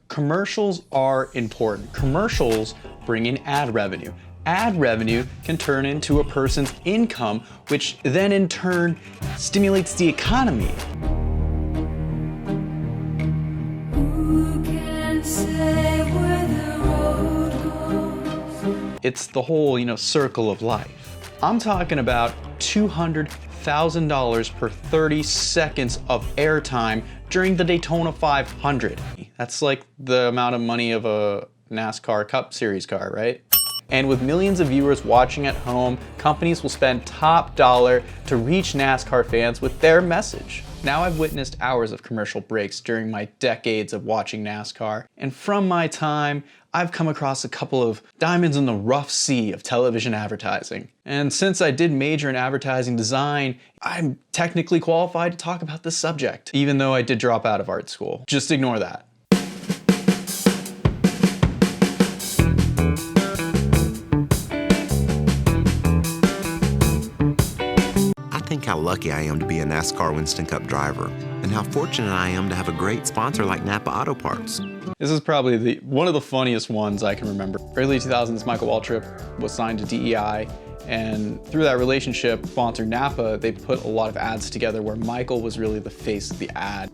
Commercials are important. Commercials bring in ad revenue. Ad revenue can turn into a person's income, which then in turn stimulates the economy. Who can say where the road goes? It's the whole, circle of life. I'm talking about $200,000 per 30 seconds of airtime during the Daytona 500. That's like the amount of money of a NASCAR Cup Series car, right? And with millions of viewers watching at home, companies will spend top dollar to reach NASCAR fans with their message. Now I've witnessed hours of commercial breaks during my decades of watching NASCAR, and from my time, I've come across a couple of diamonds in the rough sea of television advertising. And since I did major in advertising design, I'm technically qualified to talk about this subject, even though I did drop out of art school. Just ignore that. I think how lucky I am to be a NASCAR Winston Cup driver, and how fortunate I am to have a great sponsor like NAPA Auto Parts. This is probably one of the funniest ones I can remember. Early 2000s, Michael Waltrip was signed to DEI, and through that relationship, sponsor NAPA, they put a lot of ads together where Michael was really the face of the ad.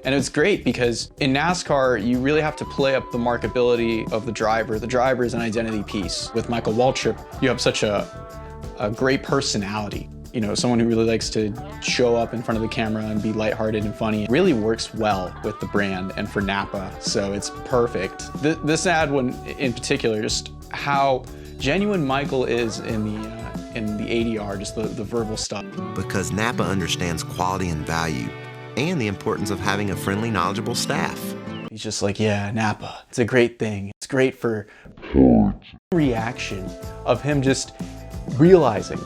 And it's great because in NASCAR, you really have to play up the marketability of the driver. The driver is an identity piece. With Michael Waltrip, you have such a great personality. Someone who really likes to show up in front of the camera and be lighthearted and funny. It really works well with the brand and for NAPA, so it's perfect. This ad one in particular, just how genuine Michael is in the ADR, just the verbal stuff. Because NAPA understands quality and value, and the importance of having a friendly, knowledgeable staff. He's just like, yeah, NAPA, it's a great thing. It's great for reaction of him just realizing.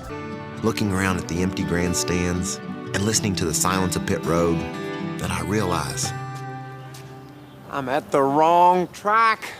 Looking around at the empty grandstands and listening to the silence of pit road, that I realize I'm at the wrong track.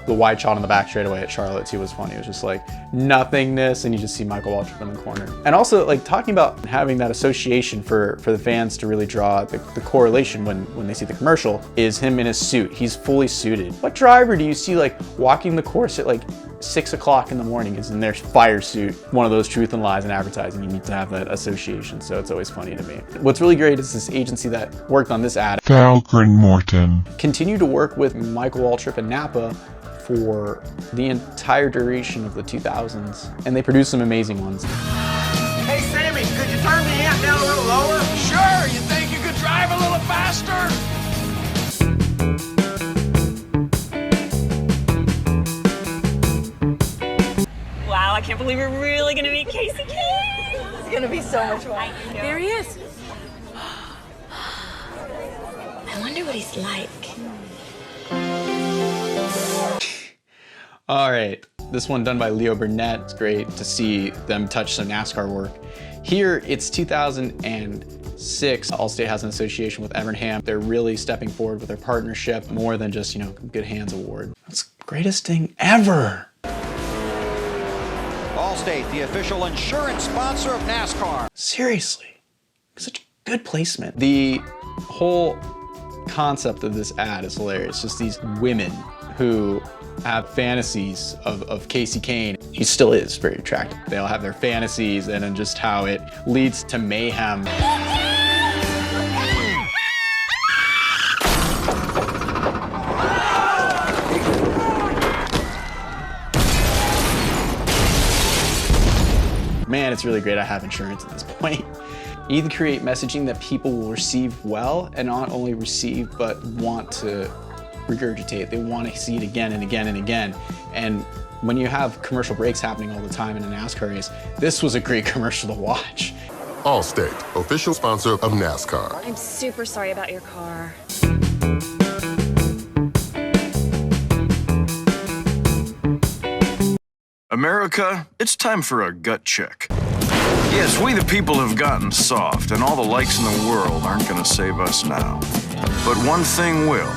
The wide shot on the back straightaway at Charlotte too was funny. It was just like nothingness, and you just see Michael Waltrip in the corner. And also like talking about having that association for the fans to really draw the correlation when they see the commercial is him in his suit. He's fully suited. What driver do you see like walking the course at like 6 o'clock in the morning is in their fire suit? One of those truth and lies in advertising. You need to have that association, so it's always funny to me. What's really great is this agency that worked on this ad, Falcon Morton, continued to work with Michael Waltrip and NAPA for the entire duration of the 2000s, and they produced some amazing ones. Hey Sammy, could you turn the amp down a little lower? Sure, you think you could drive a little faster? Wow, I can't believe we're really gonna meet Casey King. It's gonna be so much fun. There he is. I wonder what he's like. All right, this one done by Leo Burnett. It's great to see them touch some NASCAR work. Here, it's 2006. Allstate has an association with Evernham. They're really stepping forward with their partnership, more than just, Good Hands Award. That's the greatest thing ever. Allstate, the official insurance sponsor of NASCAR. Seriously, such good placement. The whole concept of this ad is hilarious. Just these women who have fantasies of Casey Kane. He still is very attractive. They all have their fantasies, and then just how it leads to mayhem. Man, it's really great I have insurance at this point. You need to create messaging that people will receive well, and not only receive, but want to regurgitate. They want to see it again and again and again. And when you have commercial breaks happening all the time in a NASCAR race, this was a great commercial to watch. Allstate, official sponsor of NASCAR. I'm super sorry about your car. America, it's time for a gut check. Yes, we the people have gotten soft, and all the likes in the world aren't gonna save us now. But one thing will.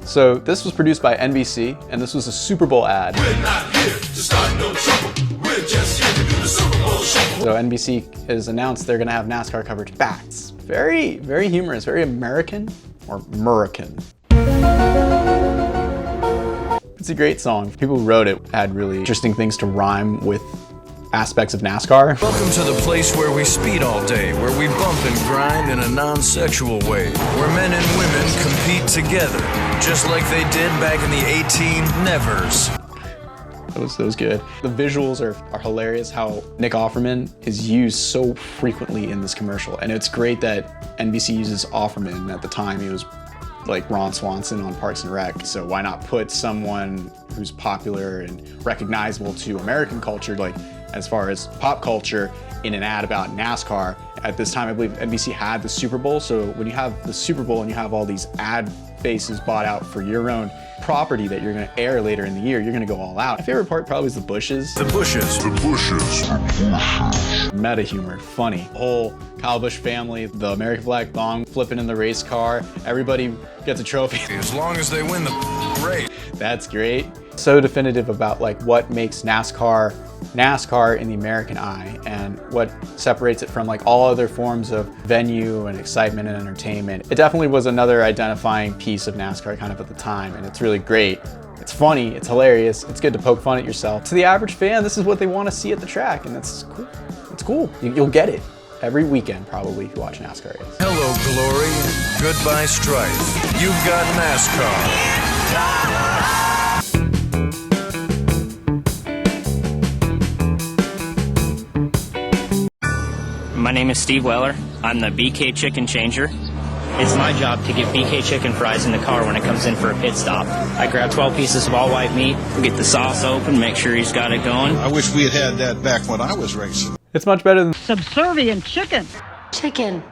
So this was produced by NBC, and this was a Super Bowl ad. We're not here to start no trouble. We're just here to do the Super Bowl shuffle. So NBC has announced they're gonna have NASCAR coverage back. It's very, very humorous, very American or American. It's a great song. People who wrote it had really interesting things to rhyme with aspects of NASCAR. Welcome to the place where we speed all day, where we bump and grind in a non-sexual way, where men and women compete together, just like they did back in the 18-nevers. That was good. The visuals are hilarious, how Nick Offerman is used so frequently in this commercial. And it's great that NBC uses Offerman. At the time, he was like Ron Swanson on Parks and Rec. So why not put someone who's popular and recognizable to American culture, like as far as pop culture, in an ad about NASCAR. At this time, I believe NBC had the Super Bowl. So when you have the Super Bowl and you have all these ad bases bought out for your own property that you're gonna air later in the year, you're gonna go all out. My favorite part probably is the bushes. The bushes. The bushes. Meta humor, funny. The whole Kyle Busch family, the American flag thong flipping in the race car. Everybody gets a trophy. As long as they win the race. That's great. So definitive about like what makes NASCAR in the American eye and what separates it from like all other forms of venue and excitement and entertainment. It definitely was another identifying piece of NASCAR kind of at the time, and it's really great. It's funny, it's hilarious, it's good to poke fun at yourself. To the average fan, this is what they want to see at the track, and that's cool. It's cool. You'll get it every weekend probably if you watch NASCAR race. Hello, glory. Goodbye, strife. You've got NASCAR. My name is Steve Weller. I'm the BK Chicken Changer. It's my job to get BK chicken fries in the car when it comes in for a pit stop. I grab 12 pieces of all white meat, get the sauce open, make sure he's got it going. I wish we had that back when I was racing. It's much better than subservient chicken. Chicken.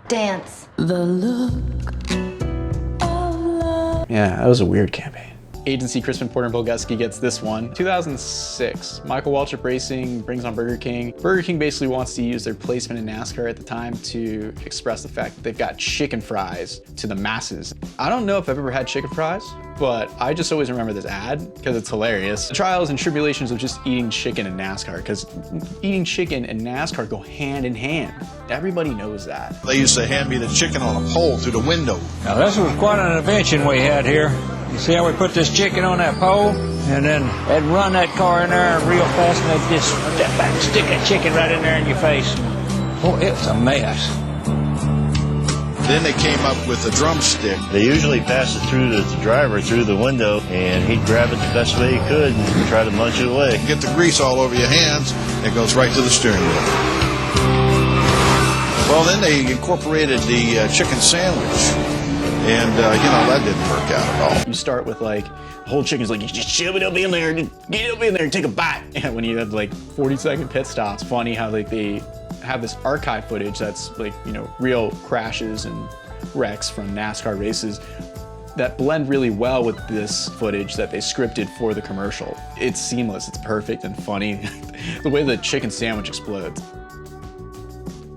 Dance. The look of love. Yeah, that was a weird campaign. Agency Crispin Porter and Boguski gets this one. 2006, Michael Waltrip Racing brings on Burger King. Burger King basically wants to use their placement in NASCAR at the time to express the fact that they've got chicken fries to the masses. I don't know if I've ever had chicken fries, but I just always remember this ad because it's hilarious. The trials and tribulations of just eating chicken in NASCAR, because eating chicken and NASCAR go hand in hand. Everybody knows that. They used to hand me the chicken on a pole through the window. Now this was quite an invention we had here. You see how we put this chicken on that pole? And then they'd run that car in there real fast and they'd just step back and stick that chicken right in there in your face. Oh, it's a mess. Then they came up with a drumstick. They usually pass it through the driver through the window, and he'd grab it the best way he could and try to munch it away. Get the grease all over your hands, it goes right to the steering wheel. Well, then they incorporated the chicken sandwich. And, that didn't work out at all. You start with like, the whole chicken's like, you just shove it up in there, get up in there and take a bite. And when you have like 40-second pit stops, funny how like they have this archive footage that's like, real crashes and wrecks from NASCAR races that blend really well with this footage that they scripted for the commercial. It's seamless, it's perfect and funny. The way the chicken sandwich explodes.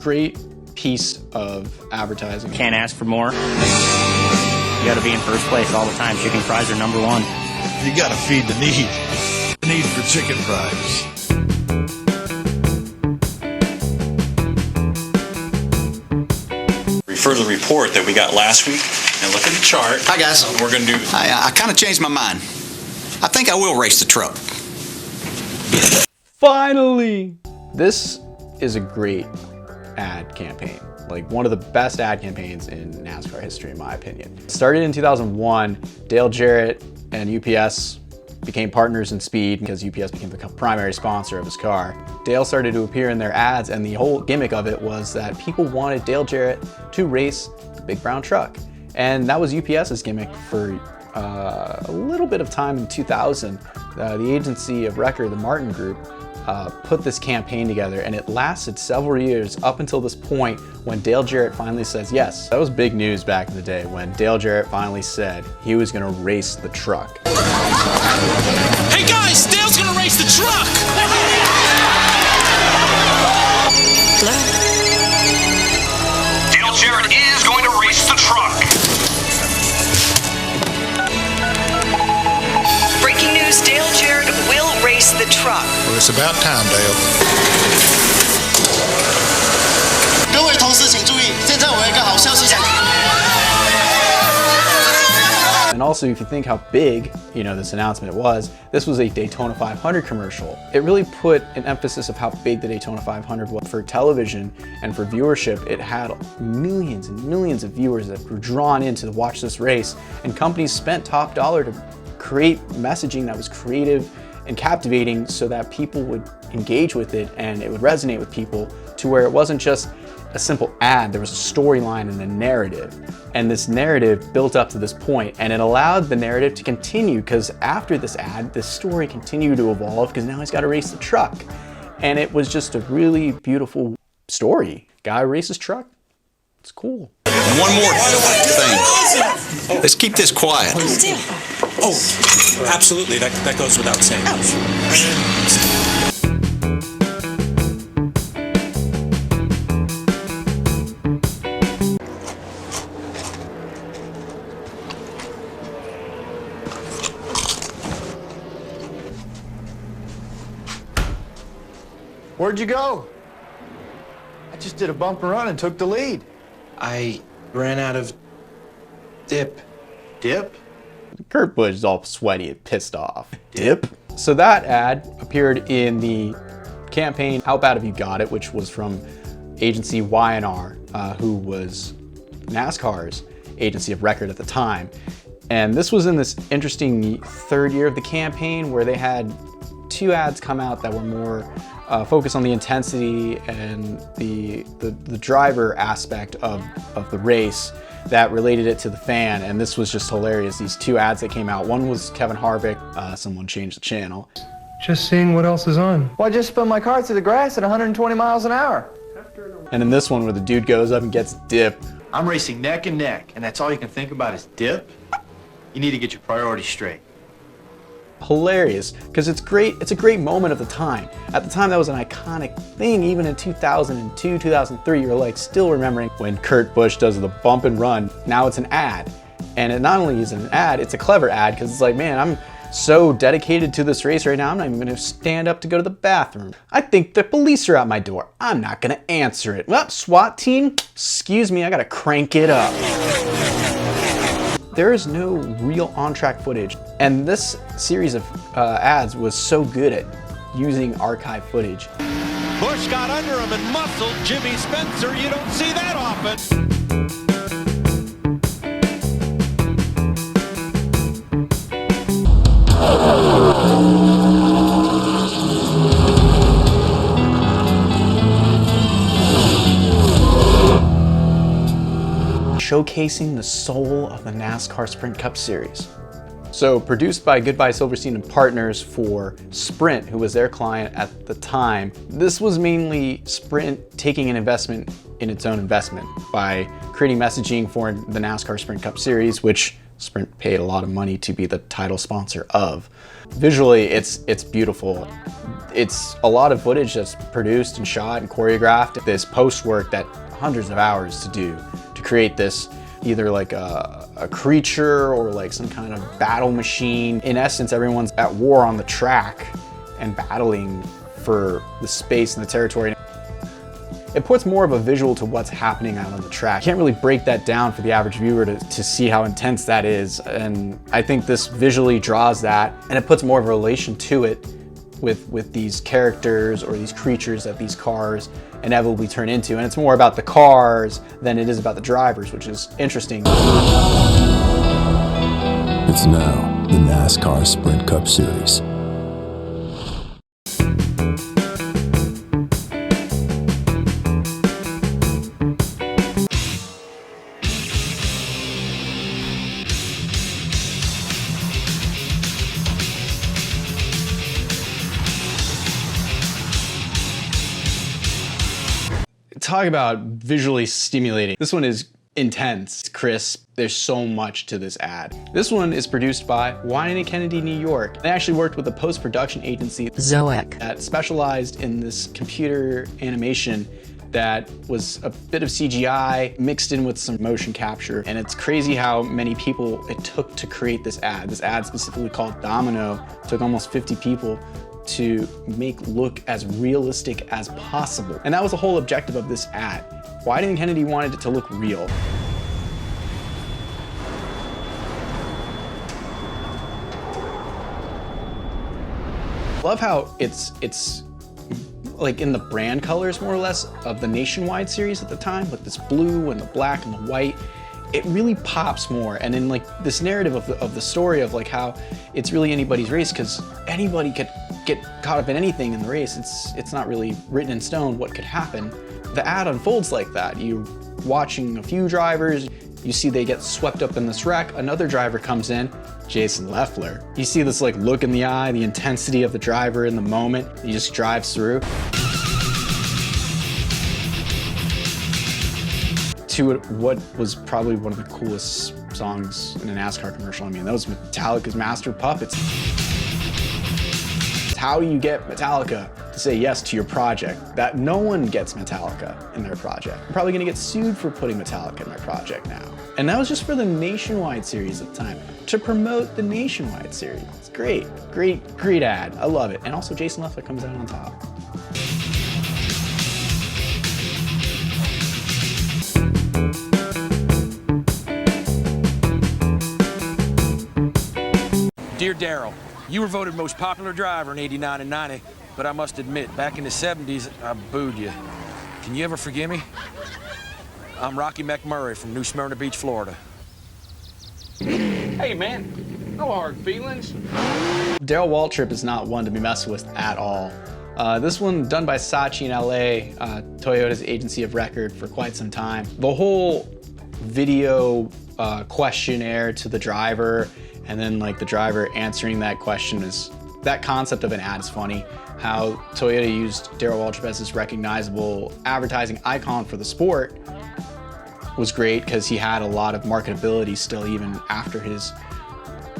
Great piece of advertising. Can't ask for more. You gotta be in first place all the time. Chicken fries are number one. You gotta feed the need. The need for chicken fries. Refer to the report that we got last week and look at the chart. Hi guys. We're gonna do. I kind of changed my mind. I think I will race the truck. Finally! This is a great ad campaign. Like one of the best ad campaigns in NASCAR history, in my opinion. It started in 2001. Dale Jarrett and UPS became partners in speed because UPS became the primary sponsor of his car. Dale started to appear in their ads, and the whole gimmick of it was that people wanted Dale Jarrett to race the big brown truck. And that was UPS's gimmick for a little bit of time in 2000. The agency of record, the Martin Group, put this campaign together, and it lasted several years up until this point when Dale Jarrett finally says yes. That was big news back in the day when Dale Jarrett finally said he was gonna race the truck. Hey guys, Dale's gonna race the truck! Dale Jarrett is going to race the truck! Breaking news, Dale Jarrett will race the truck. Well, it's about time, Dale. 各位同事请注意，现在我 And also, if you think how big, this announcement was, this was a Daytona 500 commercial. It really put an emphasis of how big the Daytona 500 was for television and for viewership. It had millions and millions of viewers that were drawn in to watch this race, and companies spent top dollar to create messaging that was creative and captivating so that people would engage with it and it would resonate with people, to where it wasn't just a simple ad, there was a storyline and a narrative. And this narrative built up to this point, and it allowed the narrative to continue, because after this ad, the story continued to evolve, because now he's got to race the truck. And it was just a really beautiful story. Guy races truck, it's cool. And one more thing. Let's keep this quiet. Oh, absolutely. That goes without saying. Where'd you go? I just did a bump and run and took the lead. I ran out of dip. Dip? Kurt Busch is all sweaty and pissed off. Dip? So that ad appeared in the campaign How Bad Have You Got It, which was from agency Y&R, who was NASCAR's agency of record at the time. And this was in this interesting third year of the campaign, where they had two ads come out that were more focused on the intensity and the driver aspect of the race that related it to the fan. And this was just hilarious, these two ads that came out. One was Kevin Harvick, someone changed the channel. Just seeing what else is on. Well, I just spun my car through the grass at 120 miles an hour. And in this one, where the dude goes up and gets dip. I'm racing neck and neck, and that's all you can think about is dip? You need to get your priorities straight. Hilarious, because it's great. It's a great moment of the time. At the time, that was an iconic thing. Even in 2002, 2003, you're like still remembering when Kurt Busch does the bump and run. Now it's an ad, and it not only is an ad, it's a clever ad, because it's like, man, I'm so dedicated to this race right now, I'm not even gonna stand up to go to the bathroom. I think the police are at my door. I'm not gonna answer it. Well, SWAT team, excuse me, I gotta crank it up. There is no real on-track footage, and this series of ads was so good at using archive footage. Bush got under him and muscled Jimmy Spencer. You don't see that often. Showcasing the soul of the NASCAR Sprint Cup Series. So produced by Goodbye Silverstein and Partners for Sprint, who was their client at the time. This was mainly Sprint taking an investment in its own investment by creating messaging for the NASCAR Sprint Cup Series, which Sprint paid a lot of money to be the title sponsor of. Visually, it's beautiful. It's a lot of footage that's produced and shot and choreographed. This post work that hundreds of hours to do to create this, either like a creature or like some kind of battle machine. In essence, everyone's at war on the track and battling for the space and the territory. It puts more of a visual to what's happening out on the track. You can't really break that down for the average viewer to see how intense that is. And I think this visually draws that, and it puts more of a relation to it with these characters or these creatures that these cars inevitably turn into. And it's more about the cars than it is about the drivers, which is interesting. It's now the NASCAR Sprint Cup Series. Talk about visually stimulating. This one is intense, crisp. There's so much to this ad. This one is produced by Wine & Kennedy, New York. They actually worked with a post-production agency, Zoic, that specialized in this computer animation that was a bit of CGI mixed in with some motion capture. And it's crazy how many people it took to create this ad. This ad specifically called Domino took almost 50 people to make look as realistic as possible. And that was the whole objective of this ad. Wyden and Kennedy wanted it to look real. Love how it's like in the brand colors, more or less, of the Nationwide series at the time, with this blue and the black and the white. It really pops more. And in like this narrative of the story of like how it's really anybody's race, because anybody could get caught up in anything in the race. It's not really written in stone what could happen. The ad unfolds like that. You're watching a few drivers, you see they get swept up in this wreck, another driver comes in, Jason Leffler. You see this like look in the eye, the intensity of the driver in the moment. He just drives through. To what was probably one of the coolest songs in a NASCAR commercial. I mean, that was Metallica's Master of Puppets. How do you get Metallica to say yes to your project? That no one gets Metallica in their project. I'm probably gonna get sued for putting Metallica in my project now. And that was just for the Nationwide series at the time, to promote the Nationwide series. It's great, great ad. I love it. And also Jason Leffler comes out on top. Dear Darrell, you were voted most popular driver in '89 and '90, but I must admit, back in the '70s, I booed you. Can you ever forgive me? I'm Rocky McMurray from New Smyrna Beach, Florida. Hey, man, no hard feelings. Darrell Waltrip is not one to be messed with at all. This one done by Saatchi in LA, Toyota's agency of record for quite some time. The whole video questionnaire to the driver, and then like the driver answering that question, is that concept of an ad is funny. How Toyota used Darrell Waltrip as this recognizable advertising icon for the sport was great, because he had a lot of marketability still even after his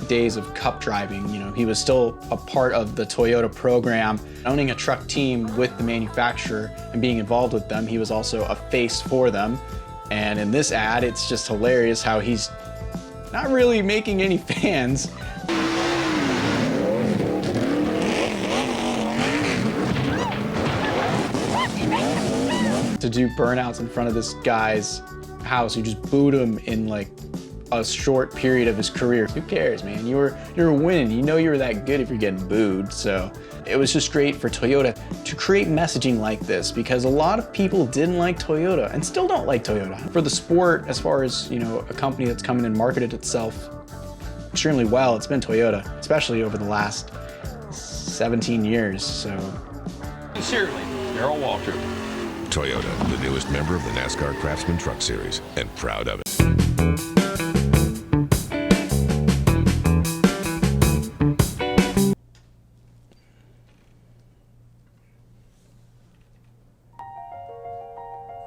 days of cup driving. You know, he was still a part of the Toyota program, owning a truck team with the manufacturer and being involved with them. He was also a face for them. And in this ad, it's just hilarious how he's not really making any fans. To do burnouts in front of this guy's house who just booed him in like a short period of his career. Who cares, man? You're winning. You know you were that good if you're getting booed. So it was just great for Toyota to create messaging like this, because a lot of people didn't like Toyota and still don't like Toyota. For the sport, as far as, you know, a company that's come in and marketed itself extremely well, it's been Toyota, especially over the last 17 years, so. Sincerely, Darrell Waltrip. Toyota, the newest member of the NASCAR Craftsman Truck Series, and proud of it.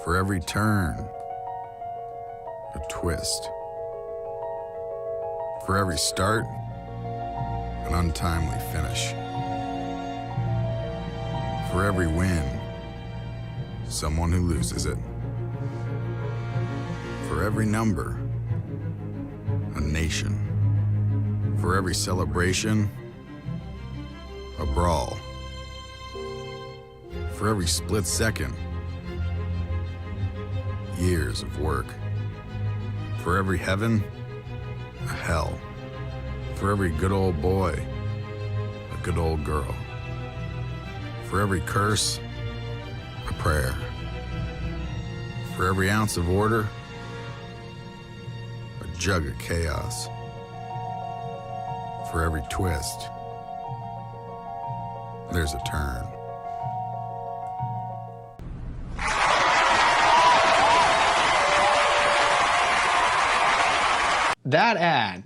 For every turn, a twist. For every start, an untimely finish. For every win, someone who loses it. For every number, a nation. For every celebration, a brawl. For every split second, years of work. For every heaven, a hell. For every good old boy, a good old girl. For every curse, a prayer. For every ounce of order, a jug of chaos. For every twist, there's a turn. That ad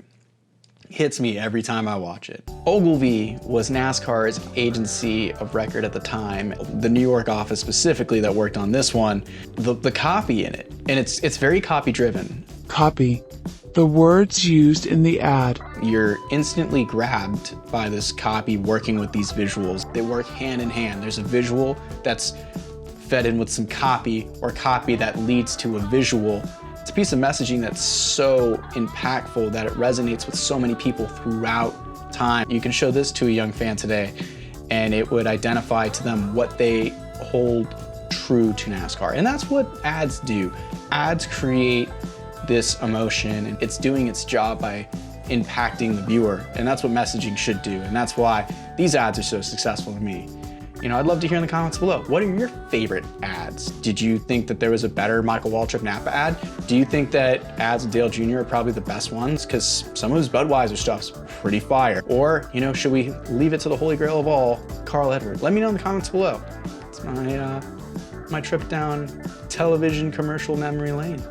hits me every time I watch it. Ogilvy was NASCAR's agency of record at the time, the New York office specifically that worked on this one. The copy in it, and it's very copy driven. Copy. The words used in the ad. You're instantly grabbed by this copy working with these visuals. They work hand in hand. There's a visual that's fed in with some copy, or copy that leads to a visual. It's a piece of messaging that's so impactful that it resonates with so many people throughout time. You can show this to a young fan today, and it would identify to them what they hold true to NASCAR. And that's what ads do. Ads create this emotion, and it's doing its job by impacting the viewer, and that's what messaging should do, and that's why these ads are so successful to me. You know, I'd love to hear in the comments below, what are your favorite ads? Did you think that there was a better Michael Waltrip Napa ad? Do you think that ads with Dale Jr. are probably the best ones? Because some of his Budweiser stuff's pretty fire. Or, you know, should we leave it to the holy grail of all, Carl Edward? Let me know in the comments below. It's my trip down television commercial memory lane.